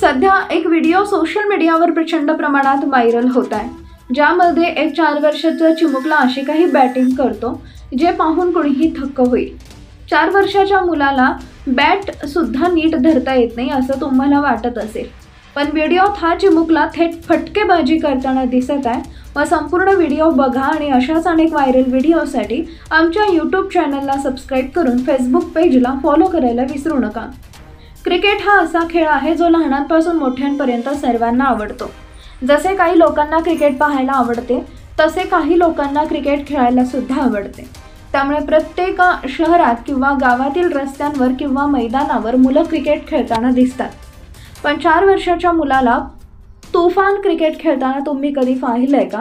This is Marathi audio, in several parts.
सध्या एक व्हिडिओ सोशल मीडियावर प्रचंड प्रमाणात व्हायरल होत आहे, ज्यामध्ये एक 4 वर्षाचा चिमुकला अशी काही बॅटिंग करतो जे पाहून कोणीही थक्क होईल। 4 वर्षाच्या मुलाला बॅट सुद्धा नीट धरता येत नाही असं तुम्हाला वाटत असेल, पण व्हिडिओत हा चिमुकला थेट फटकेबाजी करताना दिसत आहे। व संपूर्ण व्हिडिओ बघा आणि अशाच अनेक व्हायरल व्हिडिओसाठी आमच्या YouTube चॅनलला सबस्क्राइब करून फेसबुक पेजला फॉलो करायला विसरू नका। क्रिकेट हा असा खेळ आहे जो लहानांपासून मोठ्यांपर्यंत सर्वांना आवडतो। जसे काही लोकांना क्रिकेट पाहायला आवडते, तसे काही लोकांना क्रिकेट खेळायला सुद्धा आवडते। त्यामुळे प्रत्येक शहरात किंवा गावातील रस्त्यांवर किंवा मैदानावर मुलं क्रिकेट खेळताना दिसतात। पण 4 वर्षाच्या मुलाला तुफान क्रिकेट खेळताना तुम्ही कधी पाहिलंय का?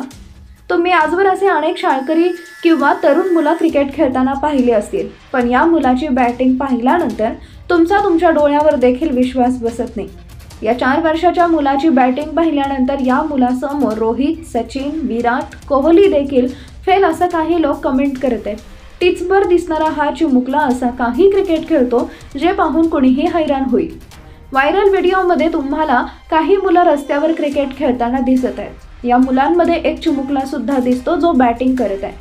तुम्ही आजवर असे अनेक शाळकरी किंवा तरुण मुलं क्रिकेट खेळताना पाहिले असतील, पण या मुलाची बॅटिंग पाहिल्यानंतर तुमच्या डोळ्यावर देखील विश्वास बसत नाही। या 4 वर्षाच्या मुलाची बॅटिंग पाहिल्यानंतर या मुलासमोर रोहित, सचिन, विराट कोहली देखील फेल असं काही लोक कमेंट करत आहेत। टिचभर दिसणारा हा चिमुकला असा काही क्रिकेट खेळतो जे पाहून कोणीही हैराण होईल। व्हायरल व्हिडिओमध्ये तुम्हाला काही मुलं रस्त्यावर क्रिकेट खेळताना दिसत आहेत। या मुलांमध्ये एक चिमुकला सुद्धा दिसतो जो बॅटिंग करत आहे।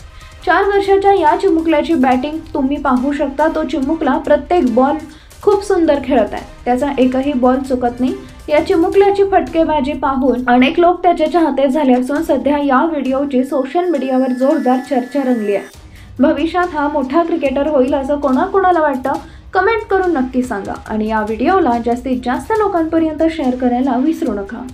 4 वर्षाच्या या चिमुकल्याची बॅटिंग तुम्ही पाहू शकता। तो चिमुकला प्रत्येक बॉल खूप सुंदर खेळत आहे, त्याचा एकही बॉल चुकत नाही। या चिमुकल्याची फटकेबाजी पाहून अनेक लोक त्याचे चाहते झाले असून सध्या या व्हिडिओची सोशल मीडियावर जोरदार चर्चा रंगली आहे। भविष्यात हा मोठा क्रिकेटर होईल असं कोणाकोणाला वाटतं कमेंट करून नक्की सांगा आणि या व्हिडिओला जास्तीत जास्त लोकांपर्यंत शेअर करायला विसरू नका।